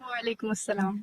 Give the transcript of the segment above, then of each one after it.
وعلیکم السلام۔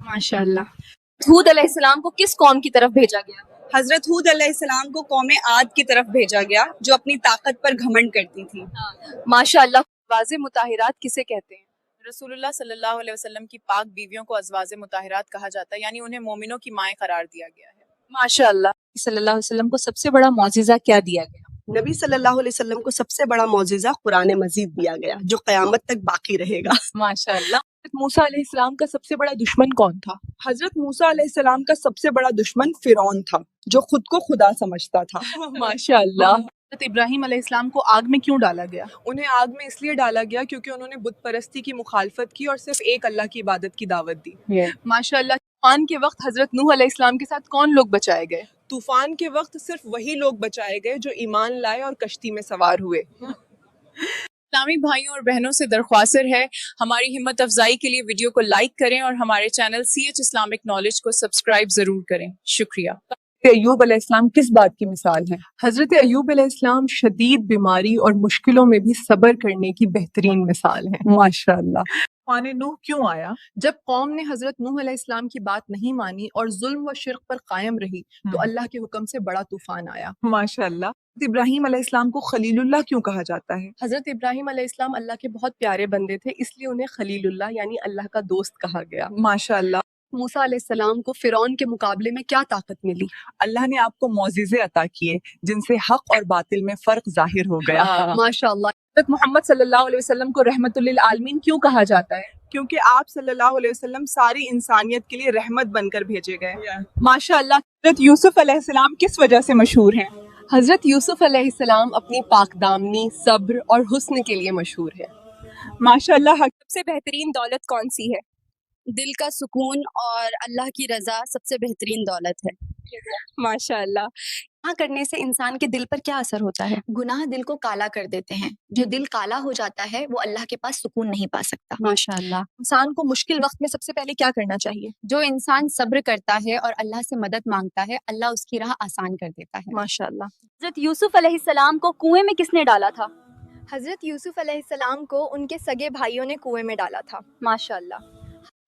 ماشاء اللہ۔ ہود علیہ السلام کو کس قوم کی طرف بھیجا گیا؟ حضرت ہود علیہ السلام کو قوم عاد کی طرف بھیجا گیا جو اپنی طاقت پر گھمنڈ کرتی تھی۔ ماشاء اللہ۔ ازواج مطہرات کسے کہتے ہیں؟ رسول اللہ صلی اللہ علیہ وسلم کی پاک بیویوں کو ازواج مطہرات کہا جاتا ہے، یعنی انہیں مومنوں کی مائیں قرار دیا گیا ہے۔ ماشاء اللہ۔ صلی اللہ علیہ وسلم کو سب سے بڑا معجزہ کیا دیا گیا؟ نبی صلی اللہ علیہ وسلم کو سب سے بڑا معجزہ قرآن مجید دیا گیا جو قیامت تک باقی رہے گا۔ ماشاء اللہ۔ موسیٰ علیہ السلام کا سب سے بڑا دشمن کون تھا؟ حضرت موسیٰ علیہ السلام کا سب سے بڑا دشمن فرعون تھا جو خود کو خدا سمجھتا تھا۔ ماشاء اللہ۔ حضرت ابراہیم علیہ السلام کو آگ میں کیوں ڈالا گیا؟ انہیں آگ میں اس لیے ڈالا گیا کیونکہ انہوں نے بت پرستی کی مخالفت کی اور صرف ایک اللہ کی عبادت کی دعوت دی۔ ماشاء اللہ۔ طوفان کے وقت حضرت نوح علیہ السلام کے ساتھ کون لوگ بچائے گئے؟ طوفان کے وقت صرف وہی لوگ بچائے گئے جو ایمان لائے اور کشتی میں سوار ہوئے۔ اسلامی بھائیوں اور بہنوں سے درخواست ہے ہماری ہمت افزائی کے لیے ویڈیو کو لائک کریں اور ہمارے چینل CH اسلامک نالج کو سبسکرائب ضرور کریں۔ شکریہ۔ ایوب علیہ السلام کس بات کی مثال ہے؟ حضرت ایوب علیہ السلام شدید بیماری اور مشکلوں میں بھی صبر کرنے کی بہترین مثال ہے۔ ماشاء اللہ۔ طوفان نوح کیوں آیا؟ جب قوم نے حضرت نوح علیہ السلام کی بات نہیں مانی اور ظلم و شرک پر قائم رہی تو اللہ کے حکم سے بڑا طوفان آیا۔ ماشاء اللہ۔ حضرت ابراہیم علیہ السلام کو خلیل اللہ کیوں کہا جاتا ہے؟ حضرت ابراہیم علیہ السلام اللہ کے بہت پیارے بندے تھے، اس لیے انہیں خلیل اللہ یعنی اللہ کا دوست کہا گیا۔ ماشاء اللہ۔ موسیٰ علیہ السلام کو فرعون کے مقابلے میں کیا طاقت ملی؟ اللہ نے آپ کو معجزے عطا کیے جن سے حق اور باطل میں فرق ظاہر ہو گیا۔ ماشاء اللہ۔ حضرت محمد صلی اللہ علیہ وسلم کو رحمت للعالمین کیوں کہا جاتا ہے؟ کیونکہ آپ صلی اللہ علیہ وسلم ساری انسانیت کے لیے رحمت بن کر بھیجے گئے۔ ماشاء اللہ۔ حضرت یوسف علیہ السلام کس وجہ سے مشہور ہیں؟ حضرت یوسف علیہ السلام اپنی پاک دامنی، صبر اور حسن کے لیے مشہور ہے۔ ماشاء اللہ۔ سب سے بہترین دولت کون سی ہے؟ دل کا سکون اور اللہ کی رضا سب سے بہترین دولت ہے۔ ماشاء اللہ۔ گناہ کرنے سے انسان کے دل پر کیا اثر ہوتا ہے؟ گناہ دل کو کالا کر دیتے ہیں، جو دل کالا ہو جاتا ہے وہ اللہ کے پاس سکون نہیں پا سکتا۔ ماشاء اللہ۔ انسان کو مشکل وقت میں سب سے پہلے کیا کرنا چاہیے؟ جو انسان صبر کرتا ہے اور اللہ سے مدد مانگتا ہے اللہ اس کی راہ آسان کر دیتا ہے۔ ماشاء اللہ۔ حضرت یوسف علیہ السلام کو کنویں میں کس نے ڈالا تھا؟ حضرت یوسف علیہ السلام کو ان کے سگے بھائیوں نے کنویں میں ڈالا تھا۔ ماشاء اللہ۔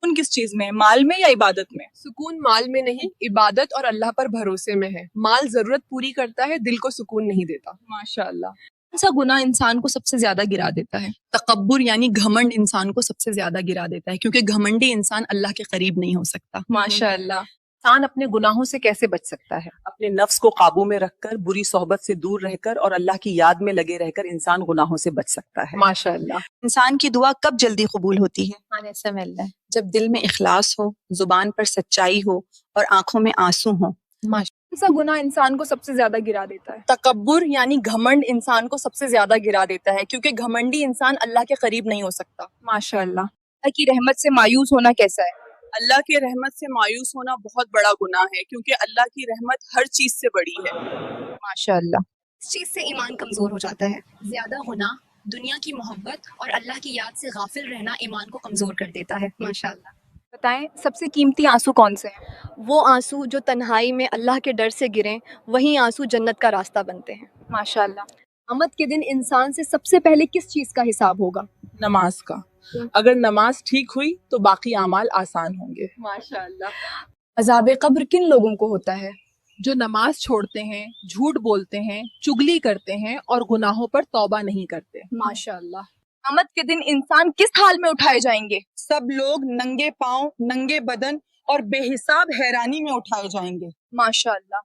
سکون کس چیز میں؟ مال میں یا عبادت میں؟ سکون مال میں نہیں، عبادت اور اللہ پر بھروسے میں ہے۔ مال ضرورت پوری کرتا ہے، دل کو سکون نہیں دیتا۔ ماشاء اللہ۔ کون سا گناہ انسان کو سب سے زیادہ گرا دیتا ہے؟ تکبر یعنی گھمنڈ انسان کو سب سے زیادہ گرا دیتا ہے کیونکہ گھمنڈی انسان اللہ کے قریب نہیں ہو سکتا۔ ماشاء اللہ۔ انسان اپنے گناہوں سے کیسے بچ سکتا ہے؟ اپنے نفس کو قابو میں رکھ کر، بری صحبت سے دور رہ کر اور اللہ کی یاد میں لگے رہ کر انسان گناہوں سے بچ سکتا ہے۔ ماشاء اللہ۔ انسان کی دعا کب جلدی قبول ہوتی ہے؟ آنے سے مل رہا ہے۔ جب دل میں اخلاص ہو، زبان پر سچائی ہو اور آنکھوں میں آنسو ہوں۔ کون سا گناہ انسان کو سب سے زیادہ گرا دیتا ہے؟ تکبر یعنی گھمنڈ انسان کو سب سے زیادہ گرا دیتا ہے کیونکہ گھمنڈی انسان اللہ کے قریب نہیں ہو سکتا۔ ماشاء اللہ۔ اللہ کی رحمت سے مایوس ہونا کیسا ہے؟ اللہ کی رحمت سے مایوس ہونا بہت بڑا گناہ ہے کیونکہ اللہ کی رحمت ہر چیز سے بڑی ہے۔ ماشاء اللہ۔ اس چیز سے ایمان کمزور ہو جاتا ہے۔ زیادہ گناہ، دنیا کی محبت اور اللہ کی یاد سے غافل رہنا ایمان کو کمزور کر دیتا ہے۔ ماشاء اللہ۔ بتائیں سب سے قیمتی آنسو کون سے ہیں؟ وہ آنسو جو تنہائی میں اللہ کے ڈر سے گریں، وہی آنسو جنت کا راستہ بنتے ہیں۔ ماشاء اللہ۔ قیامت کے دن انسان سے سب سے پہلے کس چیز کا حساب ہوگا؟ نماز کا۔ اگر نماز ٹھیک ہوئی تو باقی اعمال آسان ہوں گے۔ ماشاء اللہ۔ عذاب قبر کن لوگوں کو ہوتا ہے؟ جو نماز چھوڑتے ہیں، جھوٹ بولتے ہیں، چگلی کرتے ہیں اور گناہوں پر توبہ نہیں کرتے۔ ماشاء اللہ۔ قیامت کے دن انسان کس حال میں اٹھائے جائیں گے؟ سب لوگ ننگے پاؤں، ننگے بدن اور بے حساب حیرانی میں اٹھائے جائیں گے۔ ماشاء اللہ۔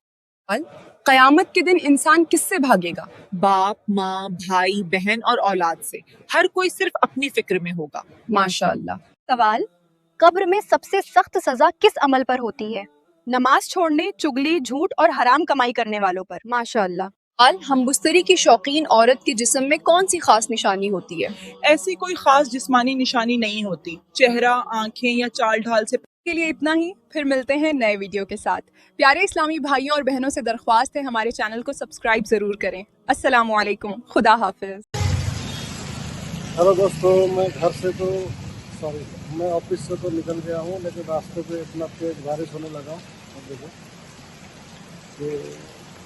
قیامت کے دن انسان کس سے بھاگے گا؟ باپ، ماں، بھائی، بہن اور اولاد سے۔ ہر کوئی صرف اپنی فکر میں ہوگا۔ ماشاء اللہ۔ سوال: قبر میں سب سے سخت سزا کس عمل پر ہوتی ہے؟ نماز چھوڑنے، چگلی، جھوٹ اور حرام کمائی کرنے والوں پر۔ ماشاء اللہ۔ ہم بستری کی شوقین عورت کے جسم میں کون سی خاص نشانی ہوتی ہے؟ ایسی کوئی خاص جسمانی نشانی نہیں ہوتی، چہرہ، آنکھیں یا چال ڈھال سے۔ کے لیے اتنا ہی، پھر ملتے ہیں نئے ویڈیو کے ساتھ۔ پیارے اسلامی بھائیوں اور بہنوں سے درخواست ہے ہمارے چینل کو سبسکرائب ضرور کریں۔ السلام علیکم، خدا حافظ۔ ہلو دوستو، میں گھر سے تو میں آفس سے تو نکل گیا ہوں، لیکن راستے پہ اتنا تیز بارش ہونے لگا۔ اب دیکھو کہ